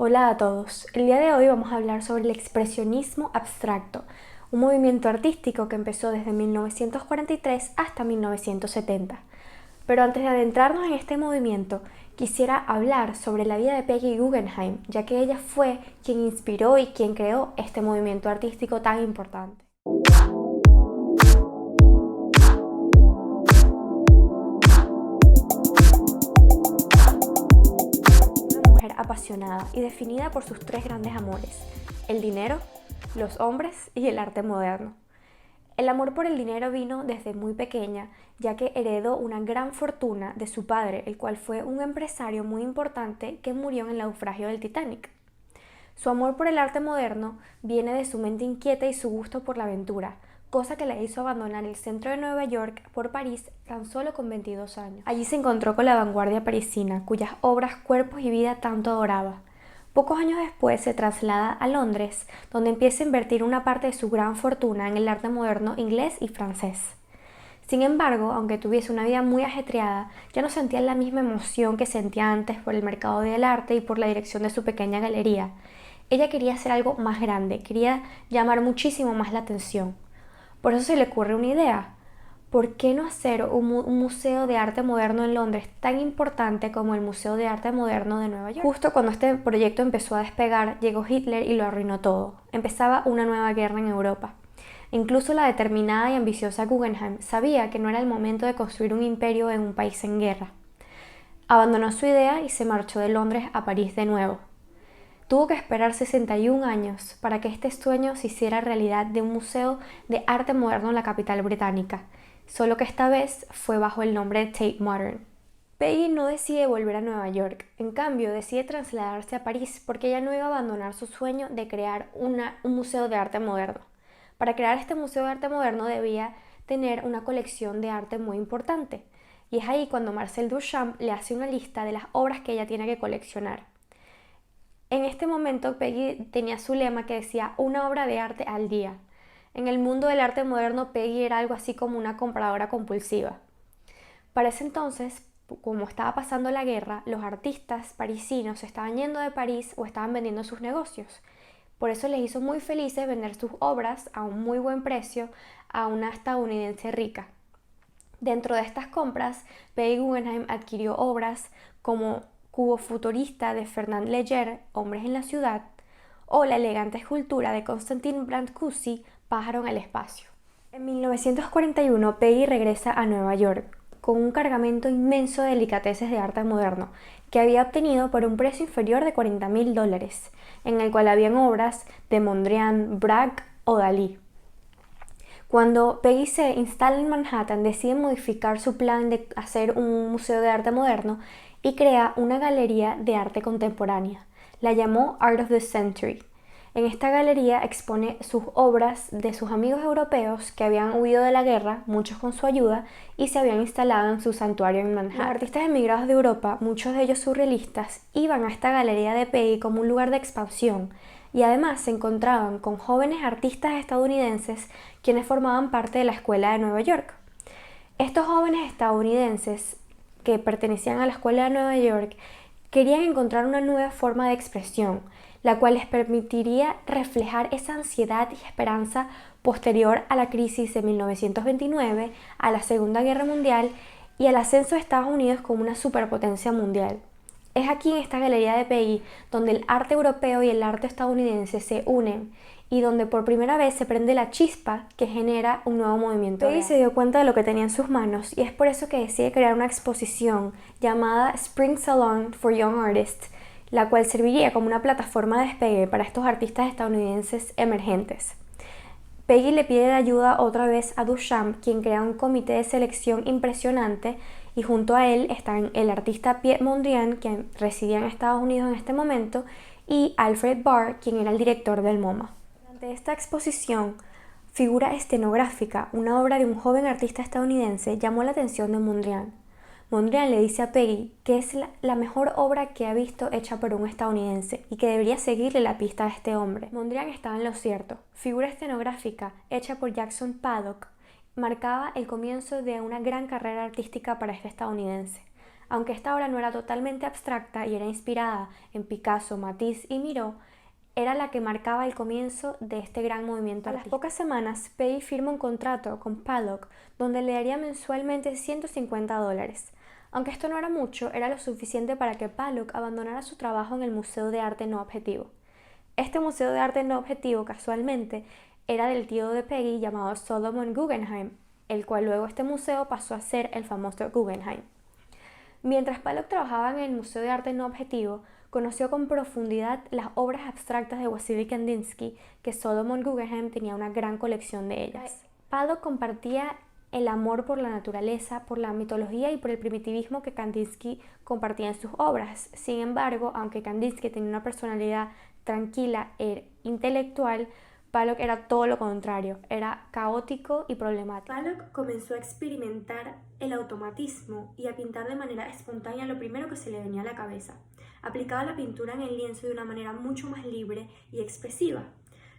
Hola a todos. El día de hoy vamos a hablar sobre el expresionismo abstracto, un movimiento artístico que empezó desde 1943 hasta 1970. Pero antes de adentrarnos en este movimiento, quisiera hablar sobre la vida de Peggy Guggenheim, ya que ella fue quien inspiró y quien creó este movimiento artístico tan importante. Mujer apasionada y definida por sus tres grandes amores: el dinero, los hombres y el arte moderno. El amor por el dinero vino desde muy pequeña, ya que heredó una gran fortuna de su padre, el cual fue un empresario muy importante que murió en el naufragio del Titanic. Su amor por el arte moderno viene de su mente inquieta y su gusto por la aventura, cosa que le hizo abandonar el centro de Nueva York por París tan solo con 22 años. Allí se encontró con la vanguardia parisina, cuyas obras, cuerpos y vida tanto adoraba. Pocos años después se traslada a Londres, donde empieza a invertir una parte de su gran fortuna en el arte moderno inglés y francés. Sin embargo, aunque tuviese una vida muy ajetreada, ya no sentía la misma emoción que sentía antes por el mercado del arte y por la dirección de su pequeña galería. Ella quería hacer algo más grande, quería llamar muchísimo más la atención. Por eso se le ocurre una idea. ¿Por qué no hacer un museo de arte moderno en Londres tan importante como el Museo de Arte Moderno de Nueva York? Justo cuando este proyecto empezó a despegar, llegó Hitler y lo arruinó todo. Empezaba una nueva guerra en Europa. Incluso la determinada y ambiciosa Guggenheim sabía que no era el momento de construir un imperio en un país en guerra. Abandonó su idea y se marchó de Londres a París de nuevo. Tuvo que esperar 61 años para que este sueño se hiciera realidad de un museo de arte moderno en la capital británica, solo que esta vez fue bajo el nombre de Tate Modern. Peggy no decide volver a Nueva York, en cambio decide trasladarse a París porque ella no iba a abandonar su sueño de crear un museo de arte moderno. Para crear este museo de arte moderno debía tener una colección de arte muy importante, y es ahí cuando Marcel Duchamp le hace una lista de las obras que ella tiene que coleccionar. En este momento Peggy tenía su lema que decía una obra de arte al día. En el mundo del arte moderno Peggy era algo así como una compradora compulsiva. Para ese entonces, como estaba pasando la guerra, los artistas parisinos se estaban yendo de París o estaban vendiendo sus negocios. Por eso les hizo muy felices vender sus obras a un muy buen precio a una estadounidense rica. Dentro de estas compras, Peggy Guggenheim adquirió obras como Cubo Futurista de Fernand Léger, Hombres en la ciudad, o la elegante escultura de Constantin Brancusi, Pájaro en el espacio. En 1941, Peggy regresa a Nueva York con un cargamento inmenso de delicateces de arte moderno que había obtenido por un precio inferior de $40,000, en el cual habían obras de Mondrian, Braque o Dalí. Cuando Peggy se instala en Manhattan, decide modificar su plan de hacer un museo de arte moderno y crea una galería de arte contemporánea. La llamó Art of the Century. En esta galería expone sus obras de sus amigos europeos que habían huido de la guerra, muchos con su ayuda, y se habían instalado en su santuario en Manhattan. Los artistas emigrados de Europa, muchos de ellos surrealistas, iban a esta galería de Peggy como un lugar de expansión, y además se encontraban con jóvenes artistas estadounidenses quienes formaban parte de la Escuela de Nueva York. Estos jóvenes estadounidenses que pertenecían a la Escuela de Nueva York querían encontrar una nueva forma de expresión, la cual les permitiría reflejar esa ansiedad y esperanza posterior a la crisis de 1929, a la Segunda Guerra Mundial y al ascenso de Estados Unidos como una superpotencia mundial. Es aquí en esta galería de Peggy donde el arte europeo y el arte estadounidense se unen y donde por primera vez se prende la chispa que genera un nuevo movimiento. Peggy se dio cuenta de lo que tenía en sus manos y es por eso que decide crear una exposición llamada Spring Salon for Young Artists, la cual serviría como una plataforma de despegue para estos artistas estadounidenses emergentes. Peggy le pide ayuda otra vez a Duchamp, quien crea un comité de selección impresionante, y junto a él están el artista Piet Mondrian, quien residía en Estados Unidos en este momento, y Alfred Barr, quien era el director del MoMA. Durante esta exposición, Figura escenográfica, una obra de un joven artista estadounidense, llamó la atención de Mondrian. Mondrian le dice a Peggy que es la mejor obra que ha visto hecha por un estadounidense y que debería seguirle la pista a este hombre. Mondrian estaba en lo cierto. Figura escenográfica, hecha por Jackson Paddock, marcaba el comienzo de una gran carrera artística para este estadounidense. Aunque esta obra no era totalmente abstracta y era inspirada en Picasso, Matisse y Miró, era la que marcaba el comienzo de este gran movimiento artístico. A las pocas semanas, Peggy firma un contrato con Pollock donde le daría mensualmente $150. Aunque esto no era mucho, era lo suficiente para que Pollock abandonara su trabajo en el Museo de Arte No Objetivo. Este Museo de Arte No Objetivo, casualmente, era del tío de Peggy llamado Solomon Guggenheim, el cual luego este museo pasó a ser el famoso Guggenheim. Mientras Pollock trabajaba en el Museo de Arte No Objetivo, conoció con profundidad las obras abstractas de Wassily Kandinsky, que Solomon Guggenheim tenía una gran colección de ellas. Pollock compartía el amor por la naturaleza, por la mitología y por el primitivismo que Kandinsky compartía en sus obras. Sin embargo, aunque Kandinsky tenía una personalidad tranquila e intelectual, Pollock era todo lo contrario, era caótico y problemático. Pollock comenzó a experimentar el automatismo y a pintar de manera espontánea lo primero que se le venía a la cabeza. Aplicaba la pintura en el lienzo de una manera mucho más libre y expresiva.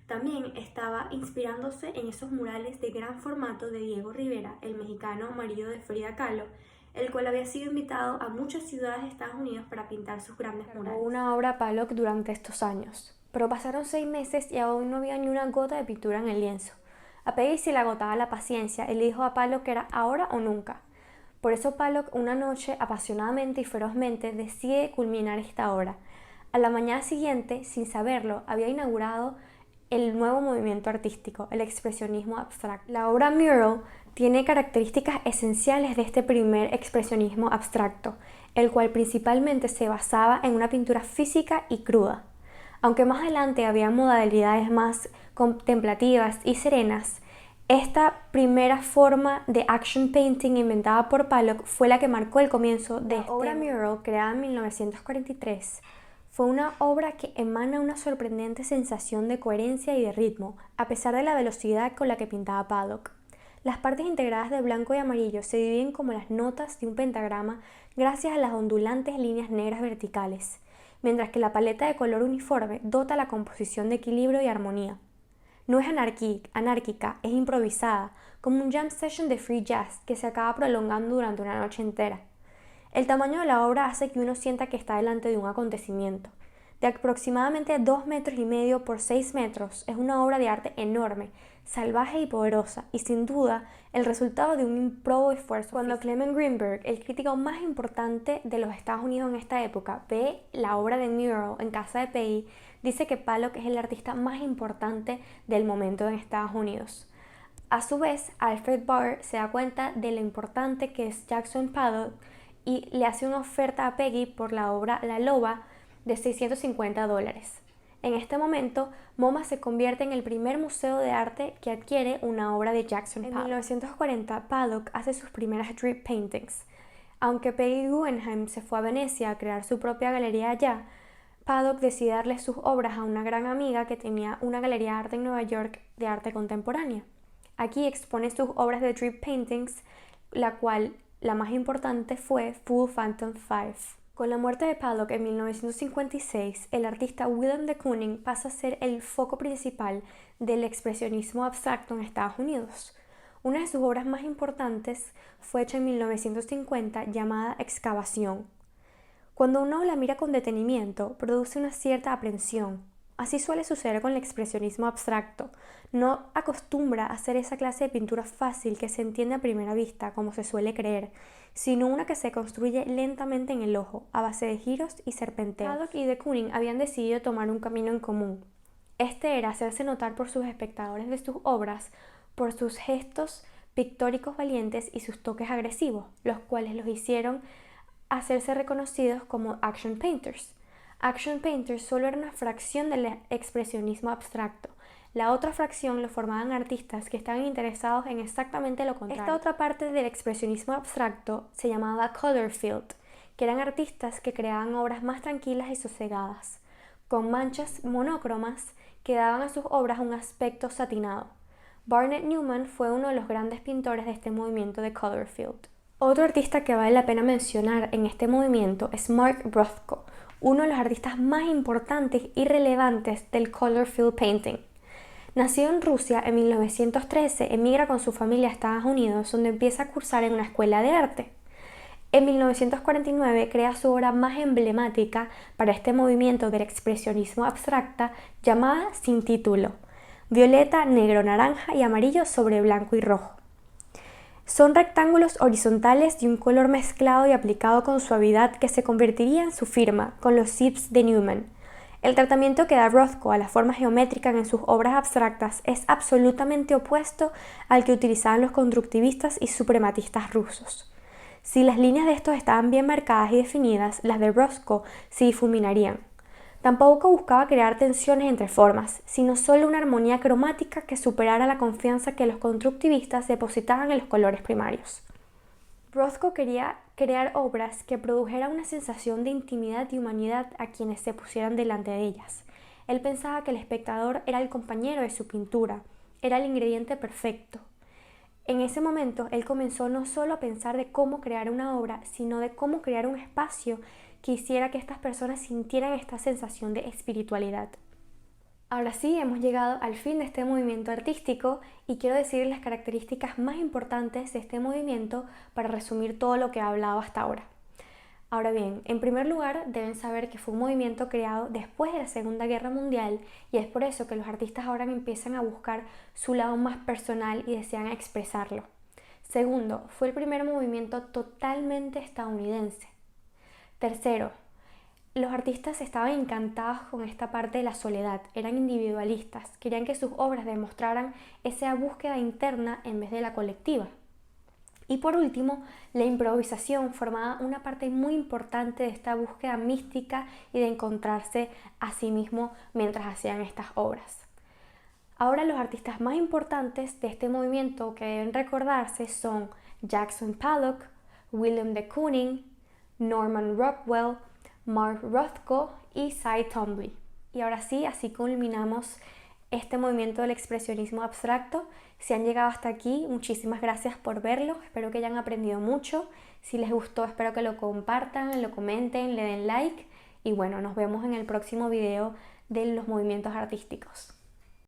También estaba inspirándose en esos murales de gran formato de Diego Rivera, el mexicano marido de Frida Kahlo, el cual había sido invitado a muchas ciudades de Estados Unidos para pintar sus grandes murales. Una obra Pollock durante estos años. Pero pasaron 6 meses y aún no había ni una gota de pintura en el lienzo. A Peggy se le agotaba la paciencia y le dijo a Pollock que era ahora o nunca. Por eso Pollock una noche, apasionadamente y ferozmente, decide culminar esta obra. A la mañana siguiente, sin saberlo, había inaugurado el nuevo movimiento artístico, el expresionismo abstracto. La obra Mural tiene características esenciales de este primer expresionismo abstracto, el cual principalmente se basaba en una pintura física y cruda. Aunque más adelante había modalidades más contemplativas y serenas, esta primera forma de action painting inventada por Pollock fue la que marcó el comienzo de esta obra Mural, creada en 1943. Fue una obra que emana una sorprendente sensación de coherencia y de ritmo, a pesar de la velocidad con la que pintaba Pollock. Las partes integradas de blanco y amarillo se dividen como las notas de un pentagrama gracias a las ondulantes líneas negras verticales, mientras que la paleta de color uniforme dota la composición de equilibrio y armonía. No es anárquica, es improvisada, como un jam session de free jazz que se acaba prolongando durante una noche entera. El tamaño de la obra hace que uno sienta que está delante de un acontecimiento. De aproximadamente 2,5 metros por 6 metros, es una obra de arte enorme, salvaje y poderosa, y sin duda el resultado de un improbo esfuerzo. Cuando Clement Greenberg, el crítico más importante de los Estados Unidos en esta época, ve la obra de Mural en casa de Peggy, dice que Pollock es el artista más importante del momento en Estados Unidos. A su vez, Alfred Barr se da cuenta de lo importante que es Jackson Pollock y le hace una oferta a Peggy por la obra La Loba de $650. En este momento, MoMA se convierte en el primer museo de arte que adquiere una obra de Jackson Pollock. En 1940, Pollock hace sus primeras drip paintings. Aunque Peggy Guggenheim se fue a Venecia a crear su propia galería allá, Pollock decide darle sus obras a una gran amiga que tenía una galería de arte en Nueva York de arte contemporánea. Aquí expone sus obras de drip paintings, la cual la más importante fue Full Phantom 5. Con la muerte de Pollock en 1956, el artista Willem de Kooning pasa a ser el foco principal del expresionismo abstracto en Estados Unidos. Una de sus obras más importantes fue hecha en 1950 llamada Excavación. Cuando uno la mira con detenimiento, produce una cierta aprensión. Así suele suceder con el expresionismo abstracto. No acostumbra a hacer esa clase de pintura fácil que se entiende a primera vista, como se suele creer, sino una que se construye lentamente en el ojo, a base de giros y serpenteos. Pollock y de Kooning habían decidido tomar un camino en común. Este era hacerse notar por sus espectadores de sus obras, por sus gestos pictóricos valientes y sus toques agresivos, los cuales los hicieron hacerse reconocidos como action painters. Action painters solo era una fracción del expresionismo abstracto. La otra fracción lo formaban artistas que estaban interesados en exactamente lo contrario. Esta otra parte del expresionismo abstracto se llamaba color field, que eran artistas que creaban obras más tranquilas y sosegadas, con manchas monócromas que daban a sus obras un aspecto satinado. Barnett Newman fue uno de los grandes pintores de este movimiento de color field. Otro artista que vale la pena mencionar en este movimiento es Mark Rothko, uno de los artistas más importantes y relevantes del color field painting. Nacido en Rusia en 1913, emigra con su familia a Estados Unidos, donde empieza a cursar en una escuela de arte. En 1949 crea su obra más emblemática para este movimiento del expresionismo abstracta llamada Sin título, violeta, negro, naranja y amarillo sobre blanco y rojo. Son rectángulos horizontales de un color mezclado y aplicado con suavidad que se convertiría en su firma con los zips de Newman. El tratamiento que da Rothko a la forma geométrica en sus obras abstractas es absolutamente opuesto al que utilizaban los constructivistas y suprematistas rusos. Si las líneas de estos estaban bien marcadas y definidas, las de Rothko se difuminarían. Tampoco buscaba crear tensiones entre formas, sino solo una armonía cromática que superara la confianza que los constructivistas depositaban en los colores primarios. Rothko quería crear obras que produjeran una sensación de intimidad y humanidad a quienes se pusieran delante de ellas. Él pensaba que el espectador era el compañero de su pintura, era el ingrediente perfecto. En ese momento, él comenzó no solo a pensar de cómo crear una obra, sino de cómo crear un espacio que hiciera que estas personas sintieran esta sensación de espiritualidad. Ahora sí, hemos llegado al fin de este movimiento artístico y quiero decir las características más importantes de este movimiento para resumir todo lo que he hablado hasta ahora. Ahora bien, en primer lugar, deben saber que fue un movimiento creado después de la Segunda Guerra Mundial y es por eso que los artistas ahora empiezan a buscar su lado más personal y desean expresarlo. Segundo, fue el primer movimiento totalmente estadounidense. Tercero, los artistas estaban encantados con esta parte de la soledad, eran individualistas, querían que sus obras demostraran esa búsqueda interna en vez de la colectiva. Y por último, la improvisación formaba una parte muy importante de esta búsqueda mística y de encontrarse a sí mismo mientras hacían estas obras. Ahora los artistas más importantes de este movimiento que deben recordarse son Jackson Pollock, William de Kooning, Norman Rockwell, Mark Rothko y Cy Twombly. Y ahora sí, así culminamos este movimiento del expresionismo abstracto. Si han llegado hasta aquí, muchísimas gracias por verlo, espero que hayan aprendido mucho. Si les gustó, espero que lo compartan, lo comenten, le den like y bueno, nos vemos en el próximo video de los movimientos artísticos.